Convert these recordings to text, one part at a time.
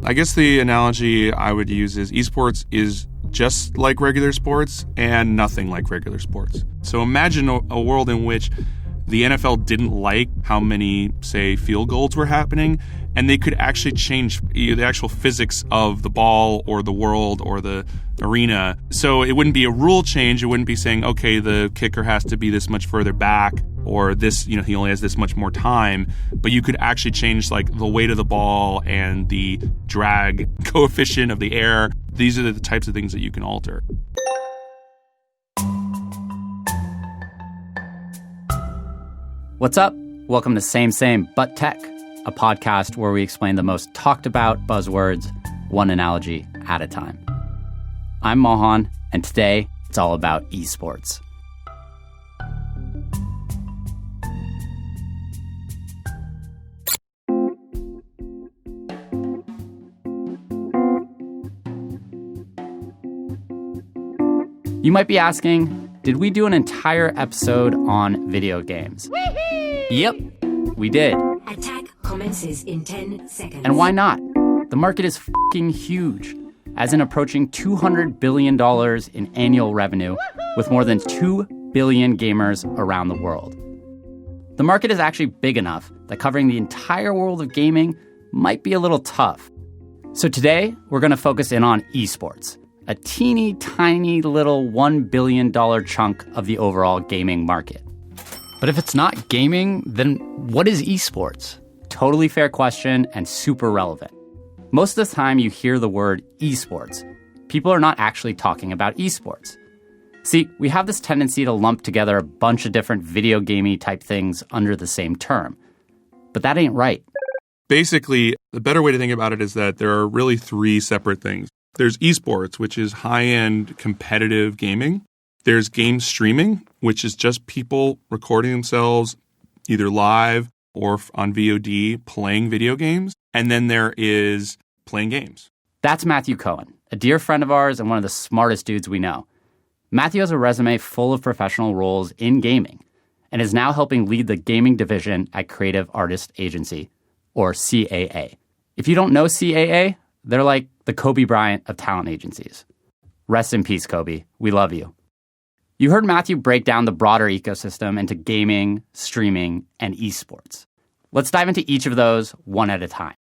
I guess the analogy I would use is esports is just like regular sports and nothing like regular sports. So imagine a world in which the NFL didn't like how many, say, field goals were happening, and they could actually change the actual physics of the ball or the world or the arena. So it wouldn't be a rule change. It wouldn't be saying, okay, the kicker has to be this much further back, or this, he only has this much more time. But you could actually change like the weight of the ball and the drag coefficient of the air. These are the types of things that you can alter. What's up? Welcome to Same But Tech, a podcast where we explain the most talked about buzzwords, one analogy at a time. I'm Mohan, and today it's all about esports. You might be asking, did we do an entire episode on video games? Wee-hee! Yep, we did. Attack commences in 10 seconds. And why not? The market is f***ing huge, as in approaching $200 billion in annual revenue, with more than 2 billion gamers around the world. The market is actually big enough that covering the entire world of gaming might be a little tough. So today, we're going to focus in on esports, a teeny tiny little $1 billion chunk of the overall gaming market. But if it's not gaming, then what is esports? Totally fair question and super relevant. Most of the time you hear the word esports, people are not actually talking about esports. See, we have this tendency to lump together a bunch of different video gamey type things under the same term. But that ain't right. Basically, the better way to think about it is that there are really three separate things. There's esports, which is high-end competitive gaming. There's game streaming, which is just people recording themselves either live or on VOD playing video games. And then there is playing games. That's Matthew Cohen, a dear friend of ours and one of the smartest dudes we know. Matthew has a resume full of professional roles in gaming and is now helping lead the gaming division at Creative Artist Agency, or CAA. If you don't know CAA, they're like the Kobe Bryant of talent agencies. Rest in peace, Kobe. We love you. You heard Matthew break down the broader ecosystem into gaming, streaming, and esports. Let's dive into each of those one at a time.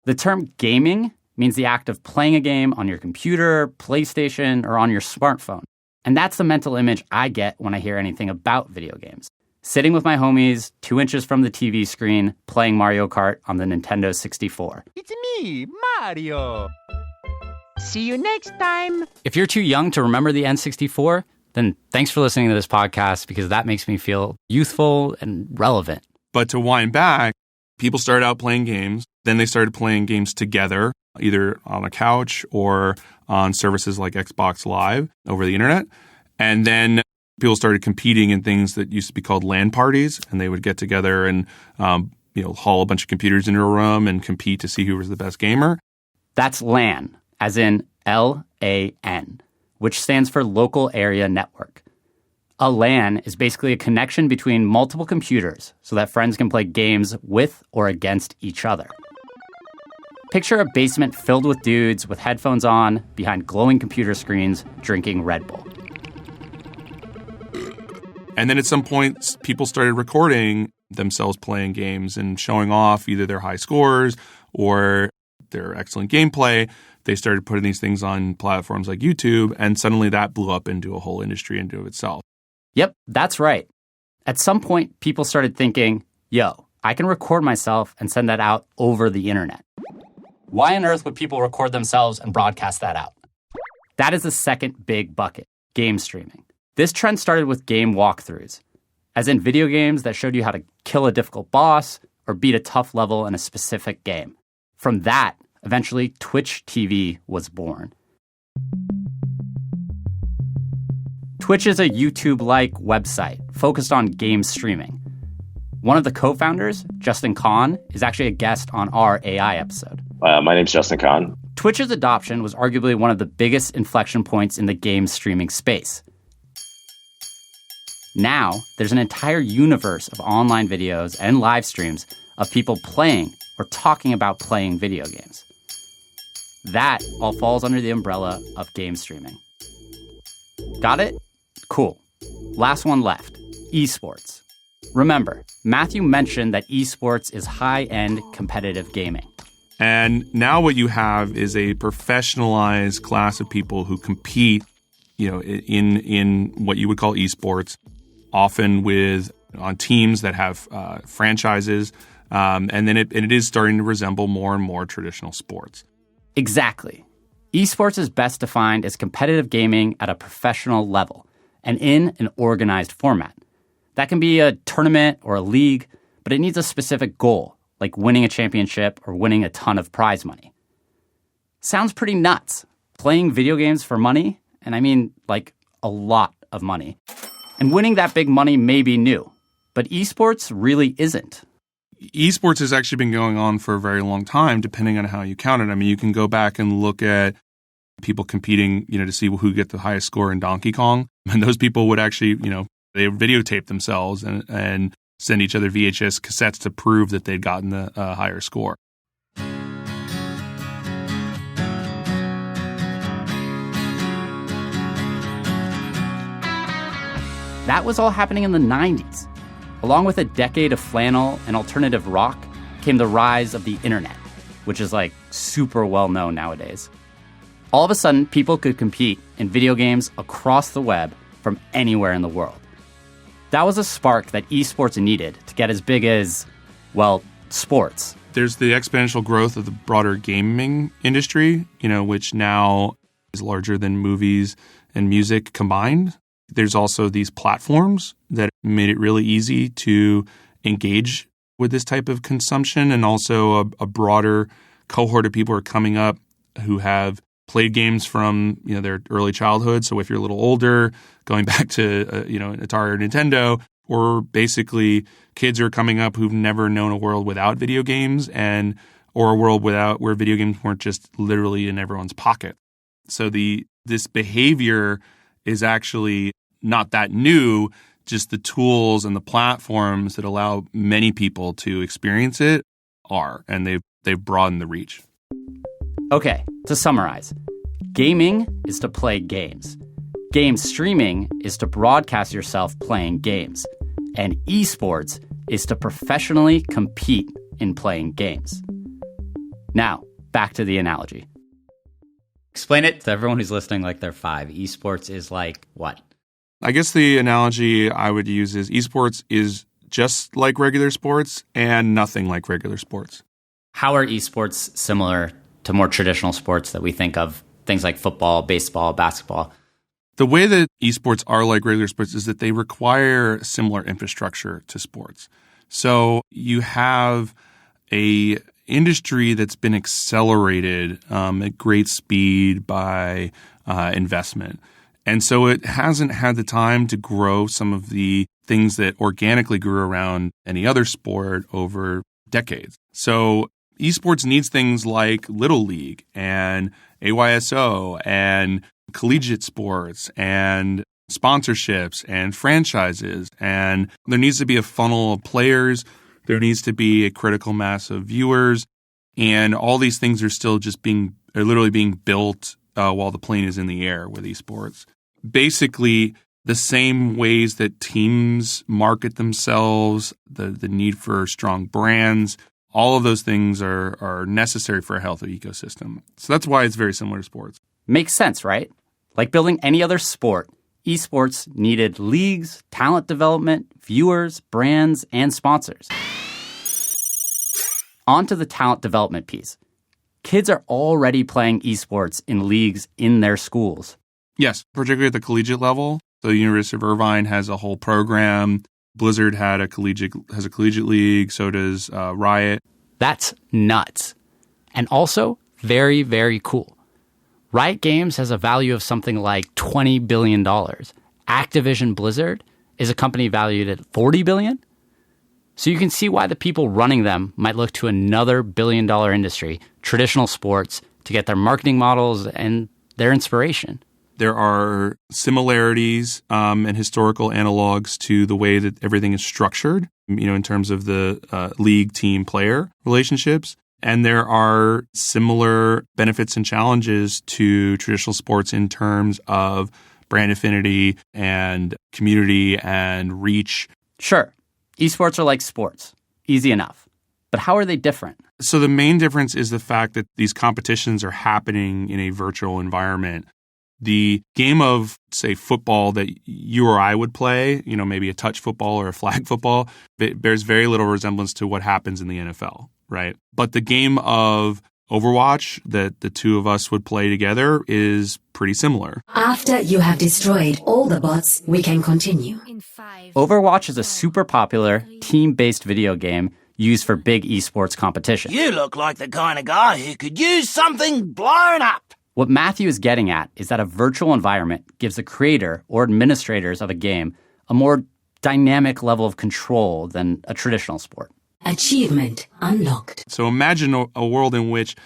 The term gaming means the act of playing a game on your computer, PlayStation, or on your smartphone. And that's the mental image I get when I hear anything about video games. Sitting with my homies, 2 inches from the TV screen, playing Mario Kart on the Nintendo 64. It's me, Mario. See you next time. If you're too young to remember the N64, then thanks for listening to this podcast, because that makes me feel youthful and relevant. But to wind back, people started out playing games. Then they started playing games together, either on a couch or on services like Xbox Live over the internet. And then people started competing in things that used to be called LAN parties, and they would get together and haul a bunch of computers into a room and compete to see who was the best gamer. That's LAN, as in LAN, which stands for Local Area Network. A LAN is basically a connection between multiple computers so that friends can play games with or against each other. Picture a basement filled with dudes with headphones on behind glowing computer screens drinking Red Bull. And then at some point, people started recording themselves playing games and showing off either their high scores or their excellent gameplay. They started putting these things on platforms like YouTube, and suddenly that blew up into a whole industry into itself. Yep, that's right. At some point, people started thinking, yo, I can record myself and send that out over the internet. Why on earth would people record themselves and broadcast that out? That is the second big bucket, game streaming. This trend started with game walkthroughs, as in video games that showed you how to kill a difficult boss or beat a tough level in a specific game. From that, eventually Twitch TV was born. Twitch is a YouTube-like website focused on game streaming. One of the co-founders, Justin Kan, is actually a guest on our AI episode. My name's Justin Kan. Twitch's adoption was arguably one of the biggest inflection points in the game streaming space. Now, there's an entire universe of online videos and live streams of people playing or talking about playing video games. That all falls under the umbrella of game streaming. Got it? Cool. Last one left, esports. Remember, Matthew mentioned that esports is high-end competitive gaming. And now what you have is a professionalized class of people who compete, in what you would call esports, often on teams that have franchises, and it is starting to resemble more and more traditional sports. Exactly. Esports is best defined as competitive gaming at a professional level and in an organized format. That can be a tournament or a league, but it needs a specific goal, like winning a championship or winning a ton of prize money. Sounds pretty nuts. Playing video games for money, and I mean like a lot of money. And winning that big money may be new, but esports really isn't. Esports has actually been going on for a very long time, depending on how you count it. I mean, you can go back and look at people competing, to see who get the highest score in Donkey Kong. And those people would actually, they videotape themselves and send each other VHS cassettes to prove that they'd gotten the higher score. That was all happening in the 90s. Along with a decade of flannel and alternative rock came the rise of the internet, which is like super well known nowadays. All of a sudden, people could compete in video games across the web from anywhere in the world. That was a spark that esports needed to get as big as, sports. There's the exponential growth of the broader gaming industry, which now is larger than movies and music combined. There's also these platforms that made it really easy to engage with this type of consumption, and also a broader cohort of people are coming up who have played games from their early childhood. So if you're a little older, going back to Atari or Nintendo, or basically kids are coming up who've never known a world without video games, or a world where video games weren't just literally in everyone's pocket. So this behavior is actually not that new, just the tools and the platforms that allow many people to experience it are, and they've broadened the reach. Okay, to summarize, gaming is to play games. Game streaming is to broadcast yourself playing games. And esports is to professionally compete in playing games. Now, back to the analogy. Explain it to everyone who's listening like they're 5. Esports is like what? I guess the analogy I would use is esports is just like regular sports and nothing like regular sports. How are esports similar to more traditional sports that we think of, things like football, baseball, basketball? The way that esports are like regular sports is that they require similar infrastructure to sports. So you have a industry that's been accelerated at great speed by investment. And so it hasn't had the time to grow some of the things that organically grew around any other sport over decades. So esports needs things like Little League and AYSO and collegiate sports and sponsorships and franchises. And there needs to be a funnel of players. There needs to be a critical mass of viewers. And all these things are still just literally being built while the plane is in the air with esports. Basically, the same ways that teams market themselves, the need for strong brands, all of those things are necessary for a healthy ecosystem. So that's why it's very similar to sports. Makes sense, right? Like building any other sport, esports needed leagues, talent development, viewers, brands, and sponsors. On to the talent development piece. Kids are already playing esports in leagues in their schools. Yes, particularly at the collegiate level. The University of Irvine has a whole program. Blizzard has a collegiate league. So does Riot. That's nuts. And also very, very cool. Riot Games has a value of something like $20 billion. Activision Blizzard is a company valued at $40 billion. So you can see why the people running them might look to another billion-dollar industry, traditional sports, to get their marketing models and their inspiration. There are similarities and historical analogs to the way that everything is structured, in terms of the league team player relationships. And there are similar benefits and challenges to traditional sports in terms of brand affinity and community and reach. Sure, esports are like sports. Easy enough. But how are they different? So the main difference is the fact that these competitions are happening in a virtual environment. The game of, say, football that you or I would play, maybe a touch football or a flag football, it bears very little resemblance to what happens in the NFL, right? But the game of Overwatch that the two of us would play together is pretty similar. After you have destroyed all the bots, we can continue. Overwatch is a super popular, team-based video game used for big esports competition. You look like the kind of guy who could use something blown up. What Matthew is getting at is that a virtual environment gives the creator or administrators of a game a more dynamic level of control than a traditional sport. Achievement unlocked. So imagine a world in which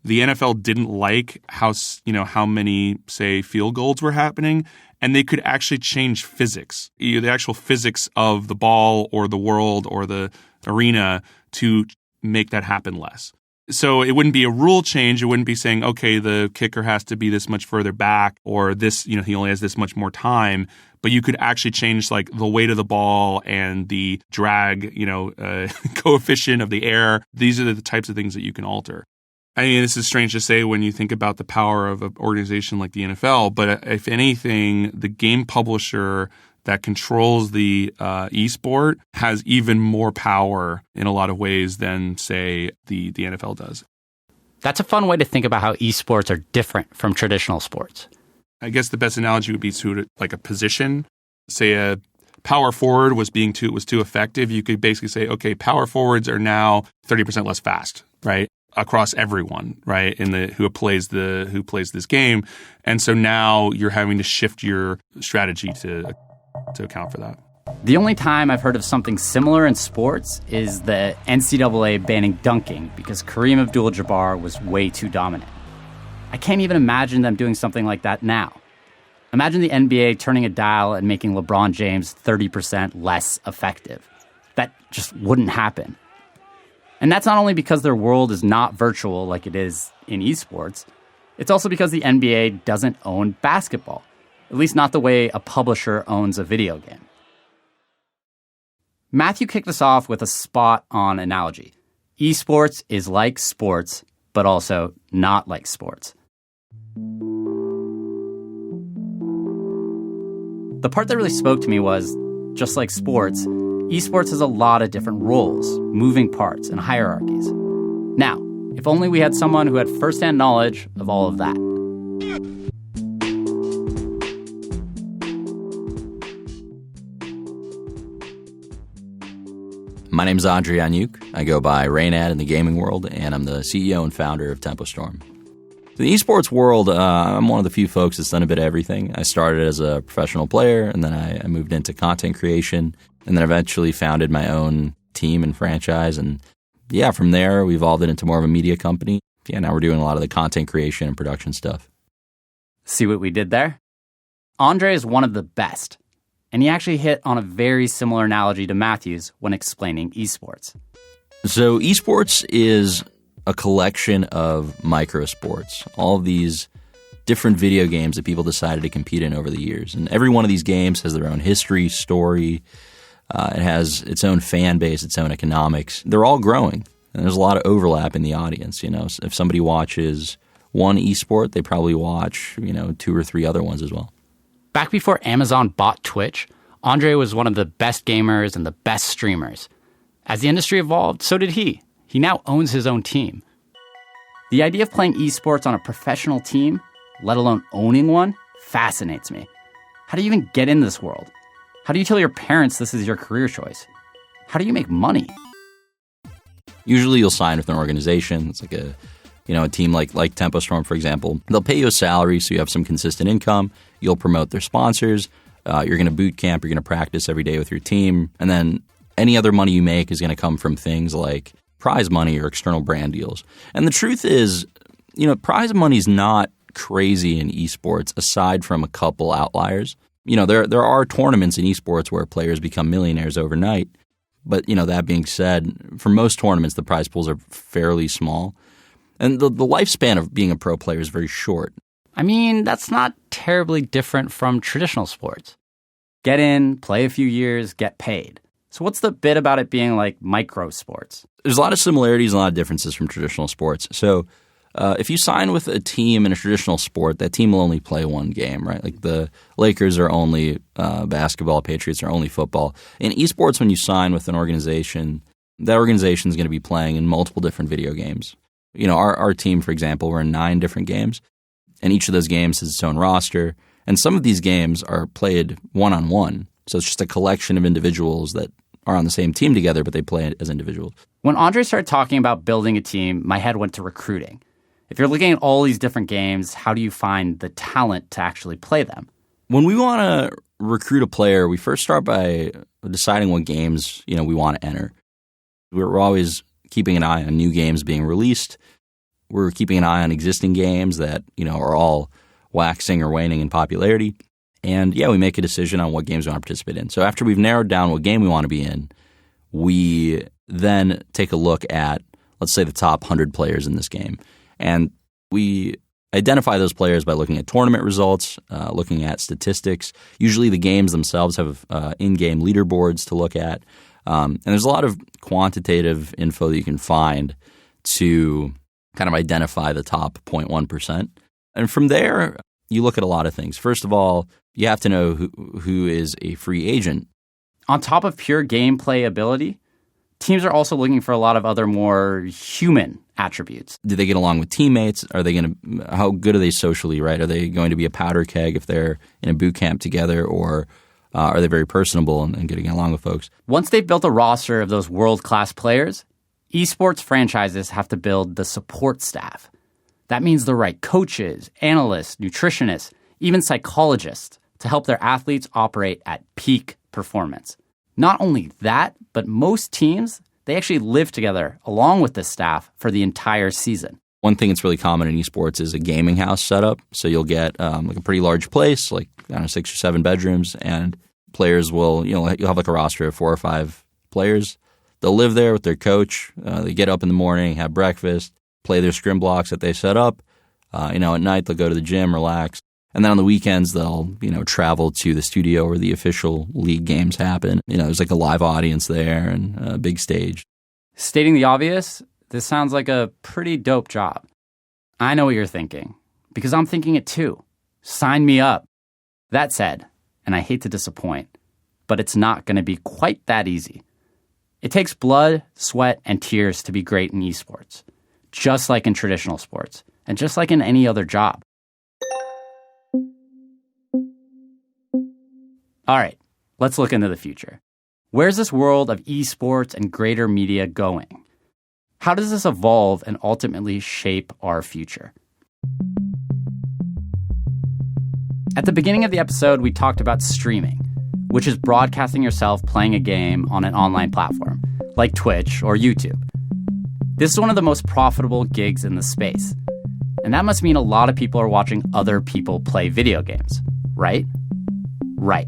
the NFL didn't like how many, say, field goals were happening, and they could actually change physics, the actual physics of the ball or the world or the arena to make that happen less. So it wouldn't be a rule change. It wouldn't be saying, okay, the kicker has to be this much further back or this, he only has this much more time. But you could actually change like the weight of the ball and the drag, coefficient of the air. These are the types of things that you can alter. I mean, this is strange to say when you think about the power of an organization like the NFL, but if anything, the game publisher that controls the esport has even more power in a lot of ways than, say, the NFL does. That's a fun way to think about how esports are different from traditional sports. I guess the best analogy would be to like a position. Say a power forward was too effective. You could basically say, okay, power forwards are now 30% less fast, right? Across everyone, right? Who plays this game. And so now you're having to shift your strategy to account for that. The only time I've heard of something similar in sports is the NCAA banning dunking because Kareem Abdul-Jabbar was way too dominant. I can't even imagine them doing something like that now. Imagine the NBA turning a dial and making LeBron James 30% less effective. That just wouldn't happen. And that's not only because their world is not virtual like it is in esports, it's also because the NBA doesn't own basketball. At least not the way a publisher owns a video game. Matthew kicked us off with a spot-on analogy. Esports is like sports, but also not like sports. The part that really spoke to me was, just like sports, esports has a lot of different roles, moving parts, and hierarchies. Now, if only we had someone who had first-hand knowledge of all of that. My name is Andrey Yanyuk. I go by Reynad in the gaming world, and I'm the CEO and founder of TempoStorm. In the esports world, I'm one of the few folks that's done a bit of everything. I started as a professional player, and then I moved into content creation, and then eventually founded my own team and franchise. And yeah, from there, we evolved it into more of a media company. Yeah, now we're doing a lot of the content creation and production stuff. See what we did there? Andrey is one of the best. And he actually hit on a very similar analogy to Matthew's when explaining esports. So esports is a collection of microsports, all of these different video games that people decided to compete in over the years. And every one of these games has their own history, story. It has its own fan base, its own economics. They're all growing. And there's a lot of overlap in the audience. If somebody watches one esport, they probably watch, 2 or 3 other ones as well. Back before Amazon bought Twitch, Andrey was one of the best gamers and the best streamers. As the industry evolved, so did he. He now owns his own team. The idea of playing esports on a professional team, let alone owning one, fascinates me. How do you even get in this world? How do you tell your parents this is your career choice? How do you make money? Usually you'll sign with an organization. It's like a team like TempoStorm, for example. They'll pay you a salary so you have some consistent income. You'll promote their sponsors. You're going to boot camp. You're going to practice every day with your team. And then any other money you make is going to come from things like prize money or external brand deals. And the truth is, prize money is not crazy in esports aside from a couple outliers. There are tournaments in esports where players become millionaires overnight. But, that being said, for most tournaments, the prize pools are fairly small. And the lifespan of being a pro player is very short. I mean, that's not terribly different from traditional sports. Get in, play a few years, get paid. So what's the bit about it being like micro sports? There's a lot of similarities and a lot of differences from traditional sports. So if you sign with a team in a traditional sport, that team will only play one game, right? Like the Lakers are only basketball, Patriots are only football. In esports, when you sign with an organization, that organization is going to be playing in multiple different video games. Our team, for example, we're in 9 different games, and each of those games has its own roster. And some of these games are played one-on-one. So it's just a collection of individuals that are on the same team together, but they play as individuals. When Andrey started talking about building a team, my head went to recruiting. If you're looking at all these different games, how do you find the talent to actually play them? When we want to recruit a player, we first start by deciding what games, we want to enter. We're always keeping an eye on new games being released. We're keeping an eye on existing games that, are all waxing or waning in popularity. And we make a decision on what games we want to participate in. So after we've narrowed down what game we want to be in, we then take a look at, let's say, the top 100 players in this game. And we identify those players by looking at tournament results, looking at statistics. Usually the games themselves have in-game leaderboards to look at. And there's a lot of quantitative info that you can find to kind of identify the top 0.1%. And from there, you look at a lot of things. First of all, you have to know who is a free agent. On top of pure gameplay ability, teams are also looking for a lot of other more human attributes. Do they get along with teammates? How good are they socially, right? Are they going to be a powder keg if they're in a boot camp together, or are they very personable and getting along with folks? Once they've built a roster of those world-class players, esports franchises have to build the support staff. That means the right coaches, analysts, nutritionists, even psychologists to help their athletes operate at peak performance. Not only that, but most teams, they actually live together along with the staff for the entire season. One thing that's really common in esports is a gaming house setup. So you'll get like a pretty large place, like 6 or 7 bedrooms, and players will, you'll have like a roster of 4 or 5 players. They'll live there with their coach. They get up in the morning, have breakfast, play their scrim blocks that they set up. At night they'll go to the gym, relax. And then on the weekends, they'll, travel to the studio where the official league games happen. There's like a live audience there and a big stage. Stating the obvious, this sounds like a pretty dope job. I know what you're thinking, because I'm thinking it too. Sign me up. That said, and I hate to disappoint, but it's not going to be quite that easy. It takes blood, sweat, and tears to be great in esports, just like in traditional sports, and just like in any other job. All right, let's look into the future. Where's this world of esports and greater media going? How does this evolve and ultimately shape our future? At the beginning of the episode, we talked about streaming, which is broadcasting yourself playing a game on an online platform, like Twitch or YouTube. This is one of the most profitable gigs in the space. And that must mean a lot of people are watching other people play video games, right? Right.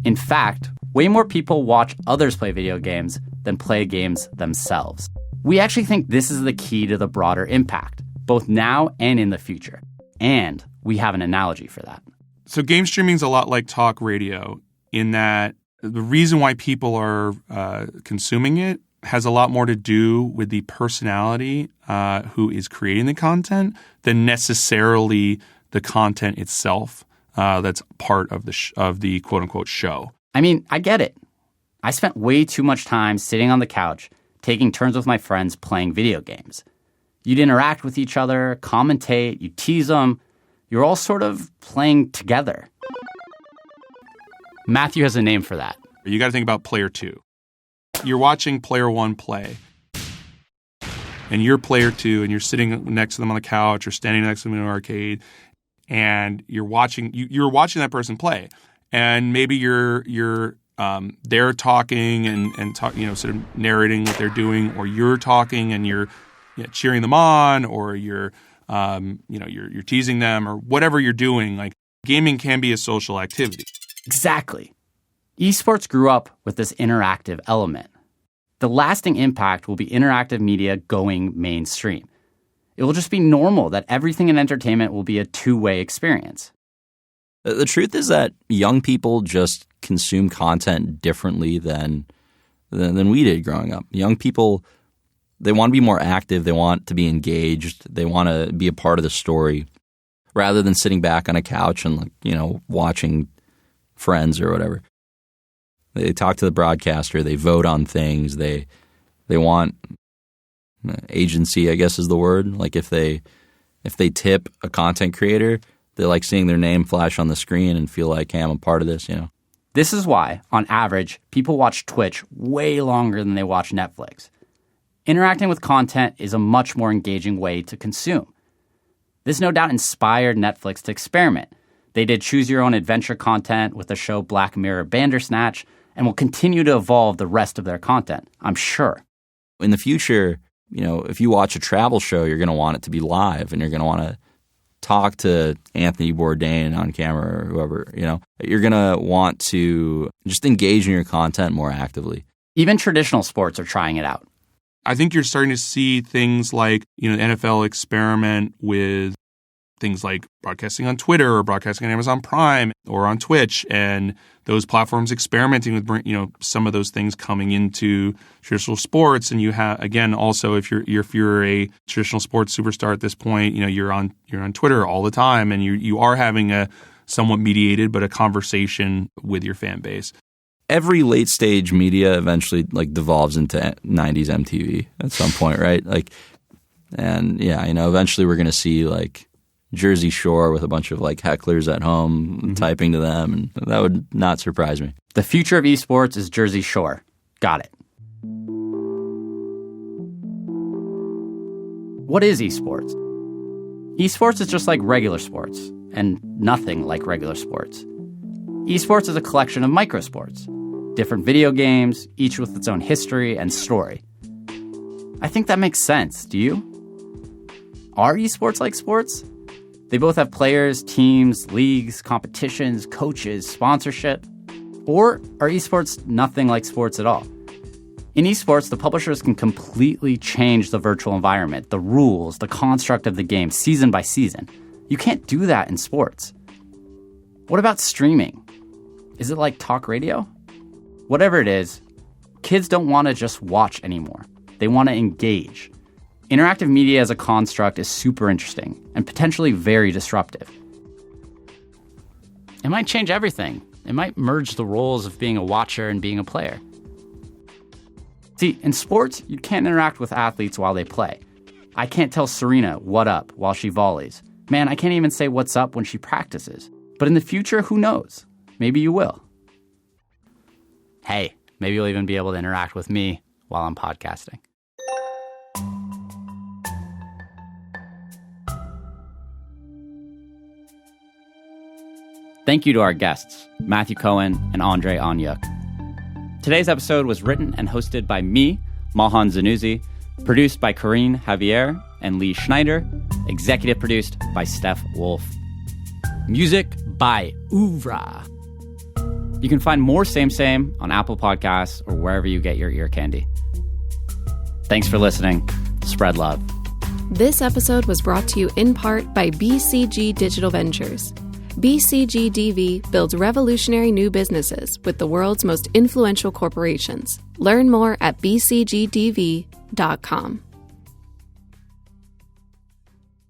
In fact, way more people watch others play video games than play games themselves. We actually think this is the key to the broader impact, both now and in the future. And we have an analogy for that. So game streaming is a lot like talk radio in that the reason why people are consuming it has a lot more to do with the personality who is creating the content than necessarily the content itself that's part of the quote-unquote show. I mean, I get it. I spent way too much time sitting on the couch, taking turns with my friends playing video games. You'd interact with each other, commentate, you tease them. You're all sort of playing together. Matthew has a name for that. You got to think about player 2. You're watching player 1 play, and you're player 2, and you're sitting next to them on the couch or standing next to them in an arcade, and you're watching that person play, and maybe they're talking and sort of narrating what they're doing, or you're talking and you're cheering them on, or you're teasing them, or whatever you're doing. Like, gaming can be a social activity. Exactly. Esports grew up with this interactive element. The lasting impact will be interactive media going mainstream. It will just be normal that everything in entertainment will be a two-way experience. The truth is that young people just consume content differently than we did growing up. Young people, they want to be more active. They want to be engaged. They want to be a part of the story rather than sitting back on a couch and, watching Friends or whatever. They talk to the broadcaster. They vote on things. They want agency, I guess is the word. Like if they tip a content creator, they like seeing their name flash on the screen and feel like, hey, I'm a part of this, This is why, on average, people watch Twitch way longer than they watch Netflix. Interacting with content is a much more engaging way to consume. This no doubt inspired Netflix to experiment. They did choose-your-own-adventure content with the show Black Mirror Bandersnatch and will continue to evolve the rest of their content, I'm sure. In the future, if you watch a travel show, you're going to want it to be live and you're going to want to talk to Anthony Bourdain on camera or whoever, You're going to want to just engage in your content more actively. Even traditional sports are trying it out. I think you're starting to see things like, the NFL experiment with things like broadcasting on Twitter or broadcasting on Amazon Prime or on Twitch, and those platforms experimenting with, some of those things coming into traditional sports. And you have, again, also if you're a traditional sports superstar at this point, you're on Twitter all the time, and you are having a somewhat mediated but a conversation with your fan base. Every late stage media eventually devolves into 90s MTV at some point, right? Eventually we're going to see Jersey Shore with a bunch of hecklers at home typing to them, and that would not surprise me. The future of esports is Jersey Shore. Got it. What is esports? Esports is just like regular sports, and nothing like regular sports. Esports is a collection of microsports, different video games, each with its own history and story. I think that makes sense, do you? Are esports like sports? They both have players, teams, leagues, competitions, coaches, sponsorship. Or are esports nothing like sports at all? In esports, the publishers can completely change the virtual environment, the rules, the construct of the game, season by season. You can't do that in sports. What about streaming? Is it like talk radio? Whatever it is, kids don't want to just watch anymore. They want to engage. Interactive media as a construct is super interesting and potentially very disruptive. It might change everything. It might merge the roles of being a watcher and being a player. See, in sports, you can't interact with athletes while they play. I can't tell Serena what up while she volleys. Man, I can't even say what's up when she practices. But in the future, who knows? Maybe you will. Hey, maybe you'll even be able to interact with me while I'm podcasting. Thank you to our guests, Matthew Cohen and Andrey Yanyuk. Today's episode was written and hosted by me, Mahan Zanuzzi, produced by Corinne Javier and Lee Schneider, executive produced by Steph Wolf. Music by Ouvra. You can find more Same Same on Apple Podcasts or wherever you get your ear candy. Thanks for listening. Spread love. This episode was brought to you in part by BCG Digital Ventures. BCG DV builds revolutionary new businesses with the world's most influential corporations. Learn more at bcgdv.com.